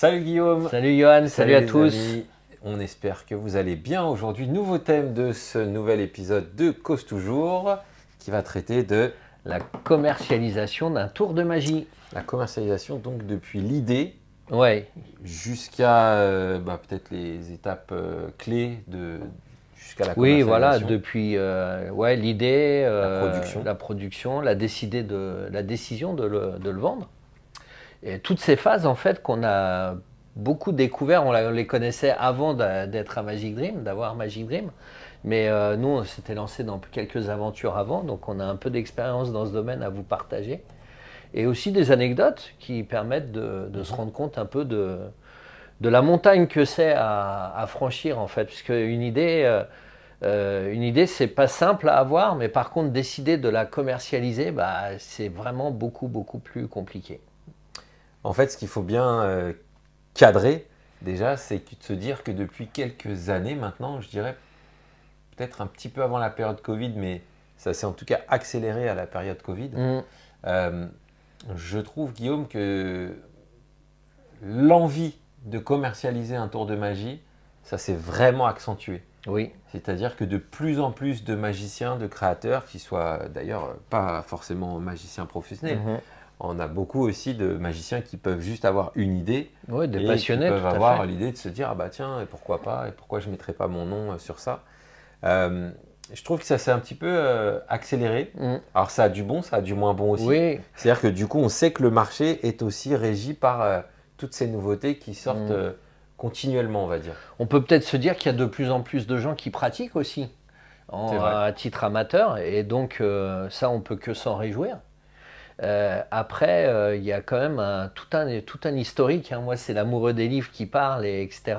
Salut Guillaume. Salut Johan, salut à les tous. amis. On espère que vous allez bien aujourd'hui. Nouveau thème de ce nouvel épisode de Cause Toujours qui va traiter de La commercialisation d'un tour de magie. la commercialisation, donc depuis l'idée Ouais, jusqu'à peut-être les étapes clés jusqu'à la oui, voilà, commercialisation. depuis l'idée, La production. la décision de le vendre. Et toutes ces phases, en fait, qu'on a beaucoup découvert, on les connaissait avant d'être à Magic Dream, d'avoir Magic Dream. Mais nous, on s'était lancé dans quelques aventures avant, donc on a un peu d'expérience dans ce domaine à vous partager. Et aussi des anecdotes qui permettent de se rendre compte un peu de la montagne que c'est à franchir, en fait. Puisque une idée, c'est pas simple à avoir, mais par contre, décider de la commercialiser, c'est vraiment beaucoup plus compliqué. En fait, ce qu'il faut bien cadrer déjà, c'est de se dire que depuis quelques années maintenant, je dirais peut-être un petit peu avant la période Covid, mais ça s'est en tout cas accéléré à la période Covid. Je trouve, Guillaume, que l'envie de commercialiser un tour de magie, ça s'est vraiment accentué. Oui. C'est-à-dire que de plus en plus de magiciens, de créateurs, qui soient d'ailleurs pas forcément magiciens professionnels, on a beaucoup aussi de magiciens qui peuvent juste avoir une idée, Oui, des et passionnés, qui peuvent tout à avoir fait. l'idée de se dire ah bah tiens, et pourquoi pas, et pourquoi je ne mettrais pas mon nom sur ça. Je trouve que ça s'est un petit peu accéléré. Alors ça a du bon, ça a du moins bon aussi. Oui, C'est-à-dire que du coup, on sait que le marché est aussi régi par toutes ces nouveautés qui sortent continuellement, on va dire. on peut peut-être se dire qu'il y a de plus en plus de gens qui pratiquent aussi C'est vrai. à titre amateur, et donc ça, on peut que s'en réjouir. Après, il y a quand même tout un historique, hein. Moi, c'est l'amoureux des livres qui parle, etc.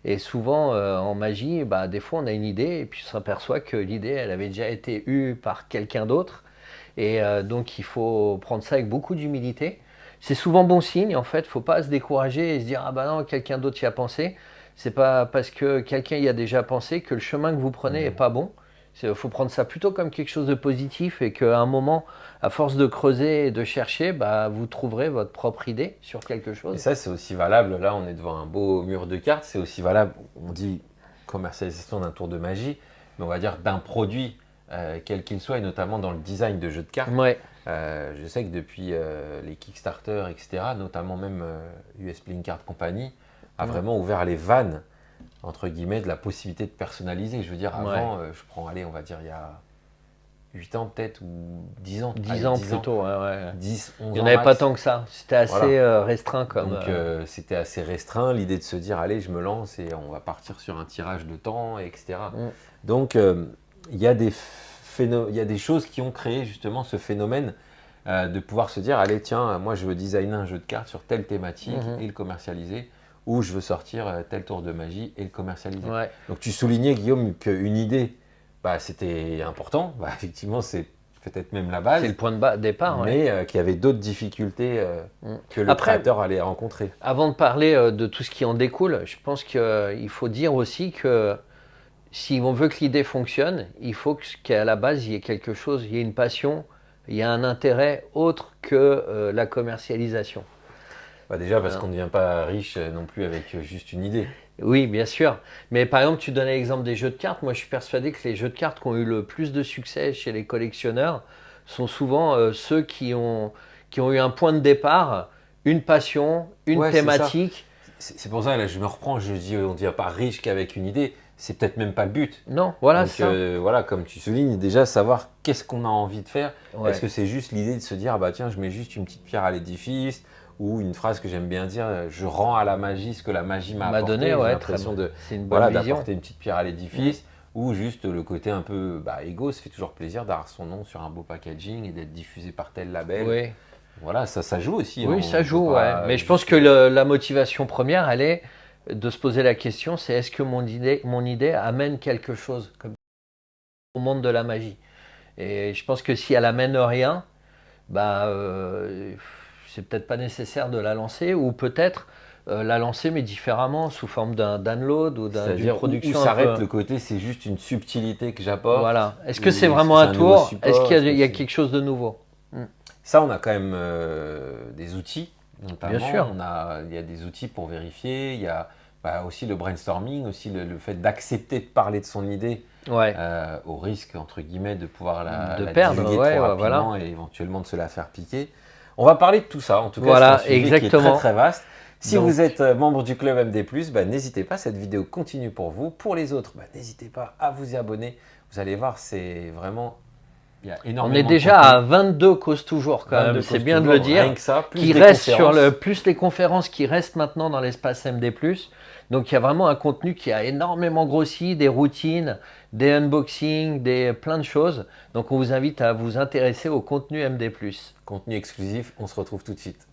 Et souvent, en magie, des fois, on a une idée et puis on s'aperçoit que l'idée, elle avait déjà été eue par quelqu'un d'autre. Et donc, il faut prendre ça avec beaucoup d'humilité. C'est souvent bon signe, en fait. Il ne faut pas se décourager et se dire « Ah bah non, quelqu'un d'autre y a pensé ». C'est pas parce que quelqu'un y a déjà pensé que le chemin que vous prenez n'est pas bon. Il faut prendre ça plutôt comme quelque chose de positif et qu'à un moment, à force de creuser et de chercher, vous trouverez votre propre idée sur quelque Et chose. ça, c'est aussi valable. Là, on est devant un beau mur de cartes. C'est aussi valable, on dit commercialisation d'un tour de magie, mais on va dire d'un produit, quel qu'il soit, et notamment dans le design de jeux de cartes. Ouais. Je sais que depuis les Kickstarter, etc., notamment même US Playing Card Company, a vraiment ouvert les vannes, entre guillemets, de la possibilité de personnaliser. Je veux dire, avant, je prends, allez, on va dire, il y a 8 ans peut-être, ou 10 ans. 10 allez, ans 10 plutôt, ouais. 10, 11 ans Il n'y en avait max. pas tant que ça. C'était assez Voilà. restreint comme. Donc c'était assez restreint, l'idée de se dire, allez, je me lance et on va partir sur un tirage de temps, etc. Donc il y a des choses qui ont créé justement ce phénomène de pouvoir se dire, allez, tiens, moi je veux designer un jeu de cartes sur telle thématique et le commercialiser, ou je veux sortir tel tour de magie et le commercialiser. Ouais. Donc tu soulignais, Guillaume, qu'une idée, c'était important. Effectivement, c'est peut-être même la base. C'est le point de départ. Mais qu'il y avait d'autres difficultés que le Après, créateur allait rencontrer. avant de parler de tout ce qui en découle, je pense qu'il faut dire aussi que si on veut que l'idée fonctionne, il faut qu'à la base, il y ait quelque chose, il y ait une passion, il y a un intérêt autre que la commercialisation. Déjà parce qu'on ne devient pas riche non plus avec juste une idée. Oui, bien sûr. Mais par exemple, tu donnais l'exemple des jeux de cartes. Moi, je suis persuadé que les jeux de cartes qui ont eu le plus de succès chez les collectionneurs sont souvent ceux qui ont eu un point de départ, une passion, une thématique. C'est pour ça, là, je me reprends, je dis, on ne devient pas riche qu'avec une idée. C'est peut-être même pas le but. Non, voilà, Donc, c'est ça. voilà, comme tu soulignes, déjà savoir qu'est-ce qu'on a envie de faire. Ouais. Est-ce que c'est juste l'idée de se dire, tiens, je mets juste une petite pierre à l'édifice, ou une phrase que j'aime bien dire, je rends à la magie ce que la magie m'a apporté. Donné, J'ai ouais, l'impression c'est une bonne vision. d'apporter une petite pierre à l'édifice, ou juste le côté un peu égo, ça fait toujours plaisir d'avoir son nom sur un beau packaging et d'être diffusé par tel label. Oui. Voilà, ça joue aussi. Oui, ça joue, ouais. Mais je pense que la motivation première, elle est de se poser la question, c'est est-ce que mon idée amène quelque chose comme au monde de la magie. Et je pense que si elle amène rien, c'est peut-être pas nécessaire de la lancer, ou peut-être la lancer mais différemment, sous forme d'un download ou d'une production. Où s'arrête le côté, c'est juste une subtilité que j'apporte. Voilà. Est-ce que c'est vraiment un tour? Est-ce qu'il y a quelque chose de nouveau? Ça, on a quand même des outils notamment. Bien sûr. Il y a des outils pour vérifier, il y a aussi le brainstorming, aussi le fait d'accepter de parler de son idée Ouais. au risque, entre guillemets, de pouvoir la perdre, divulguer trop rapidement et éventuellement de se la faire piquer. On va parler de tout ça, en tout cas, Voilà, c'est un sujet exactement. qui est très très vaste. Si Donc, vous êtes membre du club MD+, n'hésitez pas, cette vidéo continue pour vous. Pour les autres, n'hésitez pas à vous y abonner. Vous allez voir, c'est vraiment... Il y a énormément on est déjà à 22 causes toujours quand même, c'est bien de le dire. Rien que ça, plus qui des reste sur conférences. plus les conférences qui restent maintenant dans l'espace MD+. Donc il y a vraiment un contenu qui a énormément grossi, des routines, des unboxings, plein de choses. Donc on vous invite à vous intéresser au contenu MD+. Contenu exclusif, on se retrouve tout de suite.